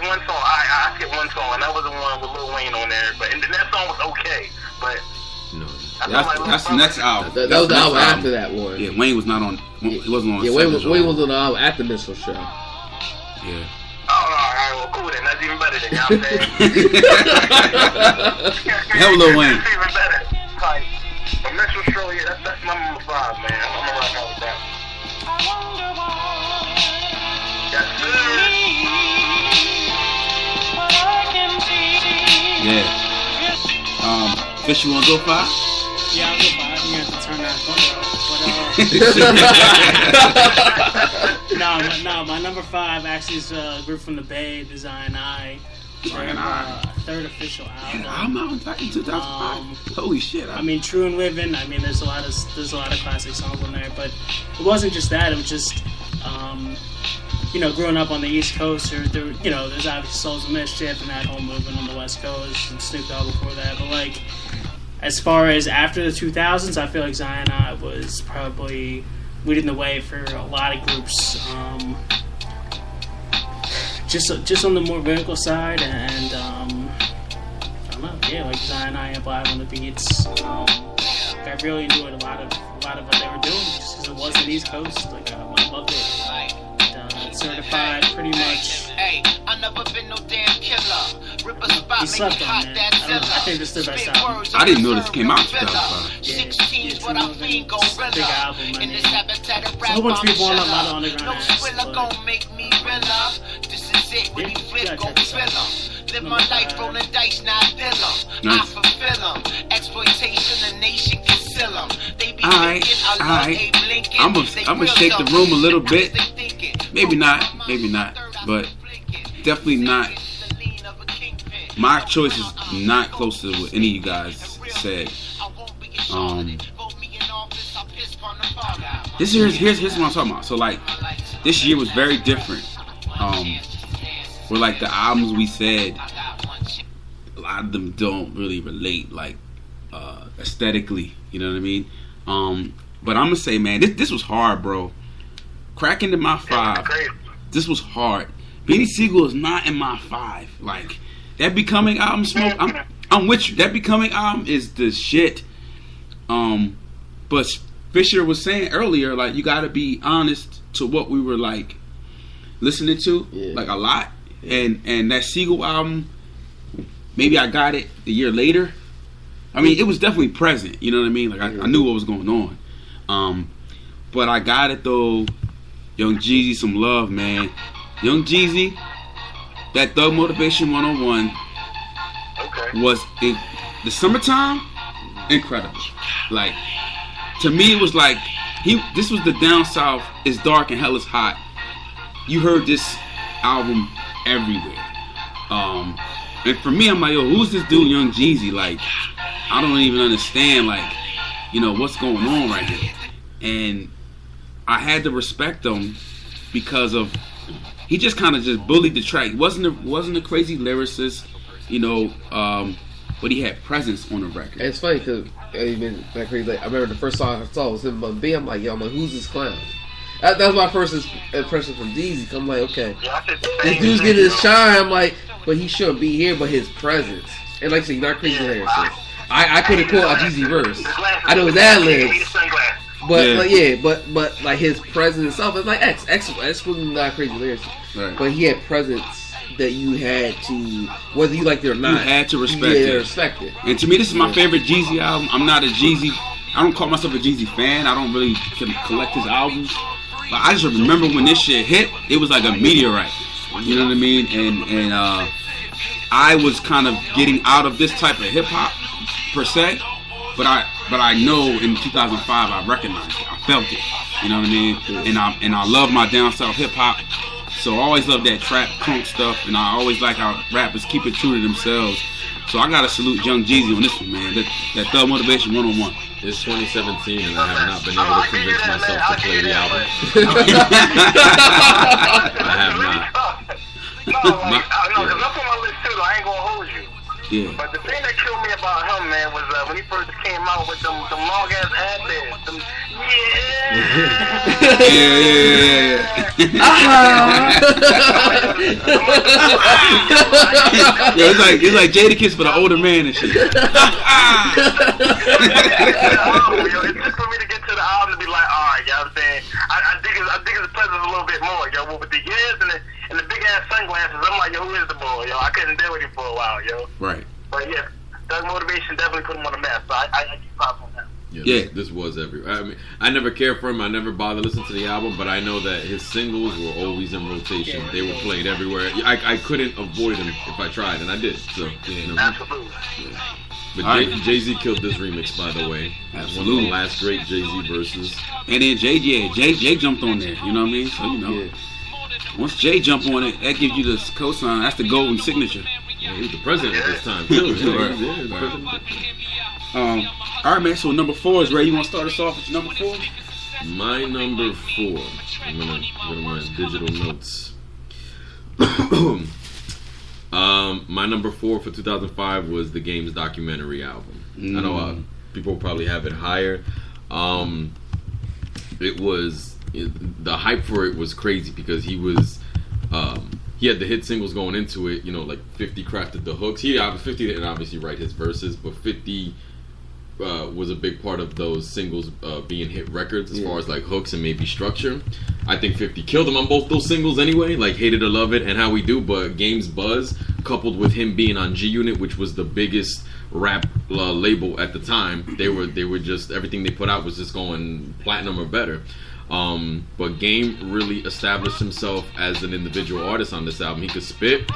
one song. I skipped one song, and that was the one with Lil Wayne on there. But and that song was okay, but. No. That's the next album. That was the album after that one. Yeah, Wayne was not on. He wasn't on. Yeah, Wayne was on the album at the Minstrel Show. Yeah. Oh, alright, well, cool then. That's even better than y'all saying. Hell, Lil Wayne. That's even better. Like, the Minstrel Show, yeah, that's my number 5, man. I'm gonna rock out with that. Yes, sir. Yeah. Fish, you wanna go 5? Yeah, I'll go 5. You have to turn that phone off. But, no, my number 5 actually is a group from the Bay, Design I. Their third official album. Yeah, I'm out back in 2005. Holy shit! I mean, True and Living. I mean, there's a lot of classic songs on there, but it wasn't just that. It was just, growing up on the East Coast, there's obviously Souls of Mischief and that whole movement on the West Coast, and Snoop Dogg before that. But like, as far as after the 2000s, I feel like Zion I was probably leading the way for a lot of groups. Just on the more vertical side, and I don't know, yeah, like Zion I and Live on the Beats. I really enjoyed a lot of what they were doing, just because it was the East Coast. Like I loved it. Certified, pretty much. I never been no damn killer. He slept on that. I think this is the best album. I didn't know this came out in 2005. Yeah, big album, man. There's a whole bunch of people on a lot of underground acts, but this is it, when you flip, go fill 'em. Live my life rolling dice, not fill 'em. I fulfill 'em. Exploitation, the nation conceal 'em. They be thinking I love Abe Lincoln. I'm gonna shake the room a little bit. Maybe not, but definitely not. My choice is not close to what any of you guys said. Here's what I'm talking about. So like, this year was very different. Where like the albums we said, a lot of them don't really relate like aesthetically. You know what I mean? But I'm gonna say, man, this was hard, bro. Crack into my 5. This was hard. Beanie Sigel is not in my 5. Like that Becoming album, Smoke. I'm with you. That Becoming album is the shit. But Fisher was saying earlier, like you got to be honest to what we were like listening to, like a lot. And that Sigel album, maybe I got it the year later. I mean, it was definitely present. You know what I mean? Like I knew what was going on. But I got it though. Young Jeezy, some love, man. Young Jeezy, that Thug Motivation 101 was in the summertime, incredible. Like, to me, it was like this was the down south. It's dark and hell is hot. You heard this album everywhere. And for me, I'm like, yo, who's this dude, Young Jeezy? Like, I don't even understand, like, what's going on right here. And I had to respect him because of he just kind of just bullied the track. He wasn't a crazy lyricist, but he had presence on the record. And it's funny because even that crazy. Like, I remember the first song I saw was him on B. I'm like, who's this clown? That was my first impression from Jeezy. I'm like, okay, this dude's getting his shine. I'm like, but he shouldn't be here. But his presence, and like I said, he's not crazy lyricist. I couldn't quote a Jeezy verse. I know his ad libs. But but like his presence itself is like X was not crazy lyrics, right. But he had presence that you had to, whether you liked it or not, you had to respect it. And to me, this is my favorite Jeezy album. I'm not a Jeezy. I don't call myself a Jeezy fan. I don't really collect his albums. But I just remember when this shit hit, it was like a meteorite. You know what I mean? And I was kind of getting out of this type of hip hop per se. But I know in 2005 I recognized it. I felt it. You know what I mean? And I love my down south hip hop. So I always love that trap crunk stuff, and I always like how rappers keep it true to themselves. So I gotta salute Young Jeezy on this one, man. That Thug Motivation 101. It's 2017 and I have not been able to convince myself to play the album. I have not. No, because that's on my list too. I ain't gonna hold you. Yeah. But the thing that killed me about him, man, was when he first came out with them long ass ad libs. Yo, it's like Jadakiss for the older man and shit. It took for me to get to the album to be like, all right, you know what I'm saying? I dig his presence a little bit more, yo. With the ears and the big ass sunglasses, I'm like, yo, who is the boy, yo? I couldn't deal with him for a while, yo. Right. But yeah, Thug Motivation definitely put him on the map. So I keep props on that. Yeah. This was everywhere. I mean, I never cared for him. I never bothered listening to the album, but I know that his singles were always in rotation. They were played everywhere. I couldn't avoid them if I tried, and I did. So, Absolutely. Yeah. But Jay-Z killed this remix, by the way. Absolutely. One of the last great Jay-Z verses. And then Jay jumped on there. You know what I mean? So, you know. Once Jay jumped on it, that gives you the cosign. That's the golden signature. Yeah, he was the president at this time, too. All right, man. So number 4 is Ray. You want to start us off with number 4? My number 4. I'm gonna go to my digital notes. My number 4 for 2005 was the Games documentary album. I know people probably have it higher. The hype for it was crazy because he had the hit singles going into it. You know, like 50 crafted the hooks. 50 didn't obviously write his verses, but 50 was a big part of those singles being hit records as far as like hooks and maybe structure. I think 50 killed him on both those singles anyway, like Hate It or Love It and How We Do. But Games Buzz, coupled with him being on G Unit, which was the biggest rap label at the time, they were just, everything they put out was just going platinum or better. But Game really established himself as an individual artist on this album. He could spit.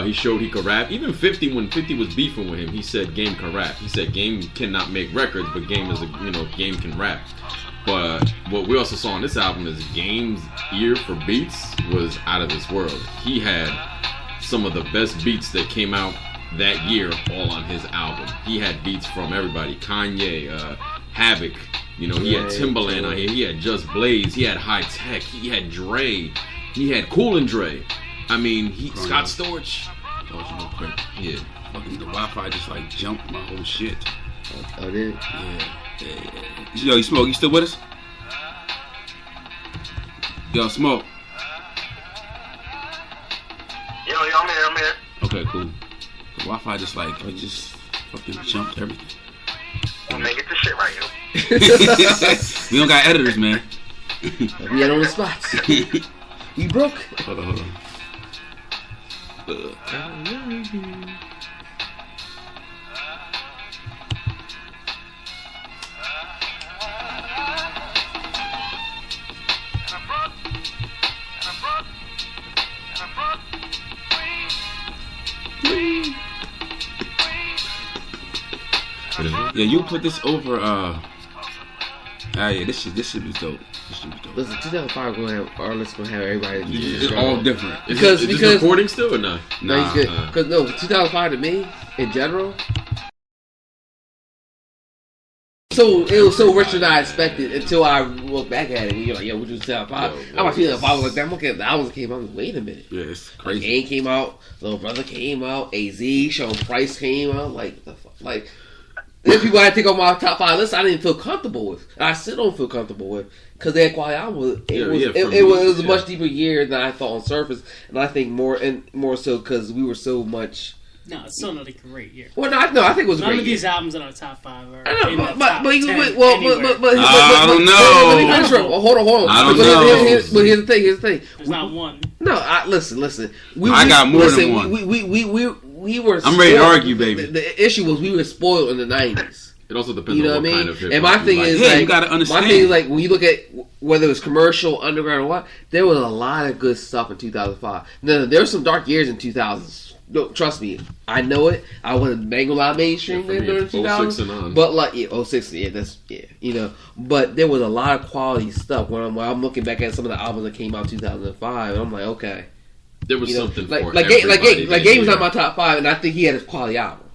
He showed he could rap. Even 50, when 50 was beefing with him, he said Game can rap. He said Game cannot make records, but Game can rap. But what we also saw on this album is Game's ear for beats was out of this world. He had some of the best beats that came out that year all on his album. He had beats from everybody. Kanye, Havoc. You know, he had Timbaland on here. He had Just Blaze. He had High Tech. He had Dre. He had Cool and Dre. I mean, Scott Storch. Real quick. Yeah. Fucking the Wi-Fi just like jumped my whole shit. Oh, did? Yeah. Yo, you Smoke? You still with us? Yo, Smoke. Yo, I'm here. Okay, cool. The Wi-Fi just like it just fucking jumped everything. We'll make it this shit right here. We don't got editors, man. We had on the spots. We broke. Hold on. Yeah, you put this over. Yeah, this should be dope. Listen, 2005 gonna have everybody. It's all different. Because recording still or not? Nah. Because 2005 to me in general. So it was so richer than I expected until I look back at it. And you're like, yo, what you 2005? I'm like, 2005 was like that. I'm looking at the albums that came out. I'm like, wait a minute. Yeah, it's crazy. Game came out. Little Brother came out. AZ, Sean Price came out. Like the fuck, like. There's people I take on my top 5 list I didn't feel comfortable with. I still don't feel comfortable with because that quality album it was a much deeper year than I thought on surface, and I think more so because we were so much. No, it's still not a great year. Well, no, I think it was a great year. None of these albums in our top 5 are. I know, but I don't know. Let me finish. Hold on. I don't know. But here's the thing. There's not one. No, listen. I got more than one. We were. I'm ready to argue, baby. The issue was we were spoiled in the 90s. It also depends on what kind of hip hop. And my thing is, you gotta understand. My thing is, like, when you look at whether it was commercial, underground, or what, there was a lot of good stuff in 2005. No, there were some dark years in 2000s. No, trust me, I know it. I wasn't bang a lot of mainstream during 2000s. 06 and on. But like, 06, you know. But there was a lot of quality stuff when I'm looking back at some of the albums that came out in 2005, and I'm like, okay. There was something for everybody. Like Game was not my top 5, and I think he had a quality album.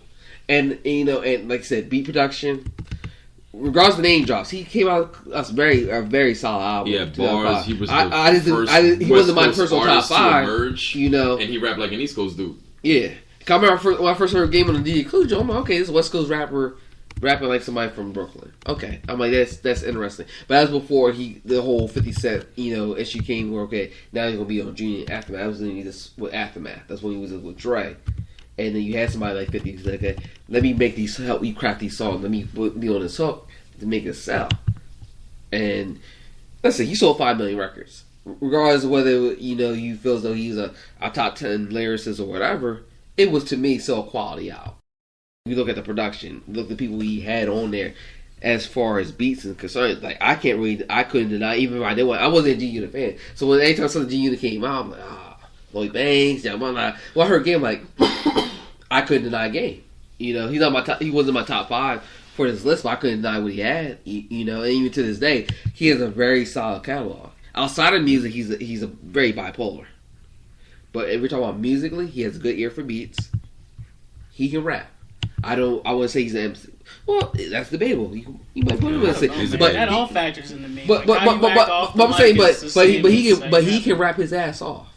And and like I said, beat production. Regardless of the name drops, he came out a very solid album. Yeah, bars. He was he wasn't my personal top 5. emerge, you know, and he rapped like an East Coast dude. Yeah, I remember when I first heard Game on the DJ Clue, I'm like, okay, this is a West Coast rapper rapping like somebody from Brooklyn. Okay, I'm like, that's interesting. But that was before the whole 50 Cent, issue came where, okay, now he's gonna be on Junior Aftermath. I was doing this with Aftermath. That's when he was with Dre. And then you had somebody like 50 who's like, okay, let me help me craft these songs. Let me be on this hook to make it sell. And let's say he sold 5 million records. Regardless of whether, you feel as though he's a top 10 lyricist or whatever, it was, to me, still a quality album. You look at the production, look at the people he had on there as far as beats and concerned. Like, I couldn't deny, even if I didn't I wasn't a G-Unit fan. So when anytime something G-Unit came out, I'm like, Lloyd Banks, yeah, well, I heard Game, like, I couldn't deny Game. He's not my top, he wasn't my top 5 for this list, but I couldn't deny what he had. And even to this day, he has a very solid catalog. Outside of music, he's a very bipolar. But if we're talking about musically, he has a good ear for beats. He can rap. I wouldn't say he's an MC. Well, that's debatable. You might put him in a but that all factors in the mix. But I'm saying, but he can rap his ass off.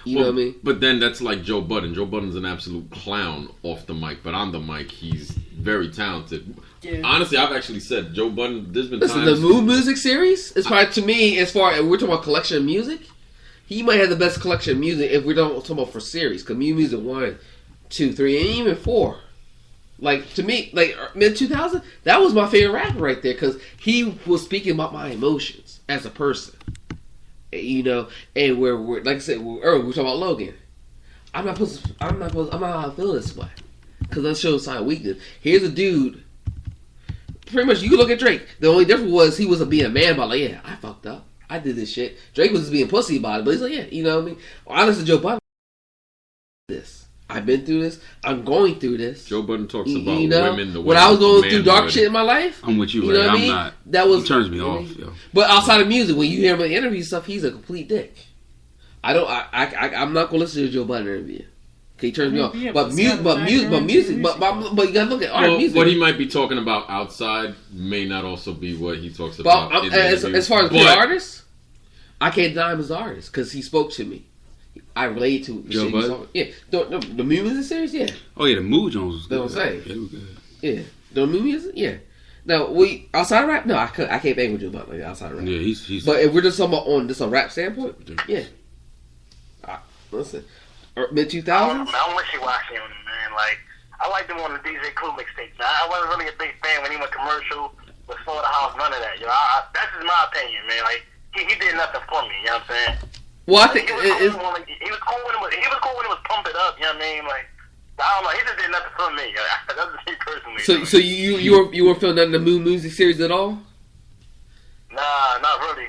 You know what I mean? But then that's like Joe Budden. Joe Budden's an absolute clown off the mic, but on the mic, he's very talented. Yeah. Honestly, I've actually said Joe Budden. There's been times. The Mood Music series is probably, to me, as far as we're talking about collection of music, he might have the best collection of music if we're talking about for series. Because Mood Music 1, 2, 3, and even 4. Like, to me, like mid 2000, that was my favorite rapper right there because he was speaking about my emotions as a person. And we're like I said earlier, we were talking about Logan. I'm not allowed to feel this way because that shows sign of weakness. Here's a dude. Pretty much, you can look at Drake. The only difference was he was being a man about, like, yeah, I fucked up. I did this shit. Drake was just being pussy about it, but he's like, yeah, you know what I mean? Honestly, Joe Budden, I've been through this. I'm going through this. Joe Budden talks about women. The way when I was going through dark shit in my life, I'm with you. You know what I mean? Not. That turns me off. Yo. But outside of music, when you hear him in interview stuff, he's a complete dick. I'm not gonna listen to a Joe Budden interview. He turns me off. Yeah, but music. But you gotta look at art music. What he might be talking about outside may not also be what he talks about. But as far as the artist, I can't deny him as an artist because he spoke to me. I relate to Joe Budden. Yeah, the Mood Music series. Yeah. Oh yeah, the Mood Jones was good. That's what I'm saying. Yeah, it was good. Yeah, the Mood Music. Yeah. Now outside of rap, no, I can't bang with Joe Budden outside of rap. Yeah, he's. But if we're just talking about on just a rap standpoint, yeah. Listen, mid 2000s. I'm wishy-washy on him, man. Like, I liked him on the DJ Clue mixtape. I wasn't really a big fan when he went commercial with Slaughterhouse, none of that. That's just my opinion, man. Like, he did nothing for me. You know what I'm saying? Well, I think he was cool when it was Pump It Up. You know what I mean? Like, I don't know. He just did nothing for me. That's just me personally. So you weren't feeling none of the Mood Music series at all? Nah, not really.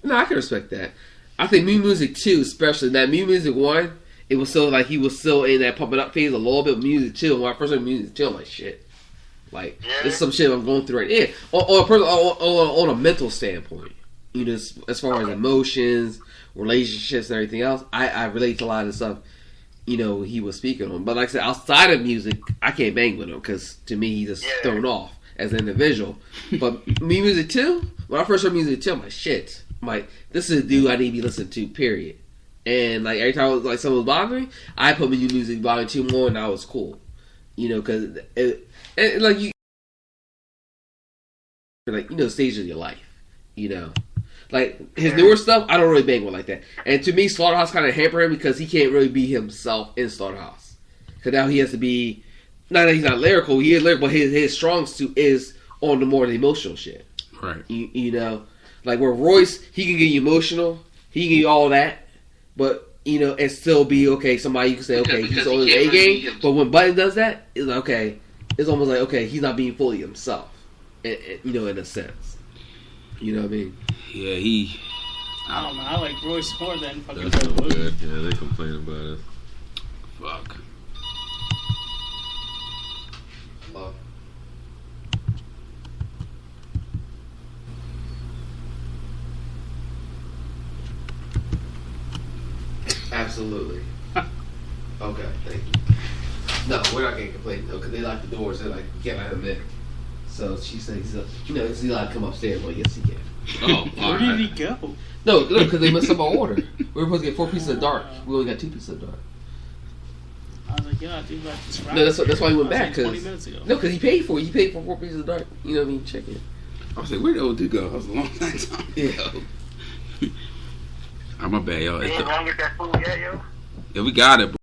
No, I can respect that. I think Mood Music 2, especially that Mood Music 1, it was so like he was still in that Pump It Up phase. A little bit of Music 2. When I first heard Music 2, I'm like, shit. Like, this is some shit I'm going through right now. On a mental standpoint, as far as emotions, relationships, and everything else, I relate to a lot of the stuff, he was speaking on. But like I said, outside of music, I can't bang with him because to me, he's just thrown off as an individual. But Music 2, when I first heard Music 2, I'm like, shit. I'm like, this is a dude I need to be listening to, period. And like every time someone was bothering me, I put New Music Volume 2 more, and that was cool. Because like you, stage of your life. Like his newer stuff, I don't really bang with like that. And to me, Slaughterhouse kind of hamper him because he can't really be himself in Slaughterhouse. Because now he has to be, not that he's not lyrical, he is lyrical, but his strong suit is on the more the emotional shit. Right. Like where Royce, he can get you emotional, he can get you all that, but and still be okay. Somebody you can say, okay, he's on his A game. But when Budden does that, it's like, okay, it's almost like, okay, he's not being fully himself, in a sense. You know what I mean? Yeah, I don't know. I like Royce more than fucking Joe Budden. Yeah, they complain about it. Fuck. Love. Absolutely. Okay, thank you. No, we're not getting complained though, because they lock the doors. They're like, we can't let him in. So she said, is he allowed to come upstairs? Well, yes, he can. Oh, where did he go? No, because they messed up our order. We were supposed to get 4 pieces of dark. We only got 2 pieces of dark. I was like, yo, I think about this. No, that's why he went back. 20 minutes ago. No, because he paid for it. He paid for 4 pieces of dark. You know what I mean? Chicken. I was like, where'd the old dude go? That was a long time. Yeah. I'm my bad, y'all. You ain't hungry with that food yet, yo? Yeah, we got it.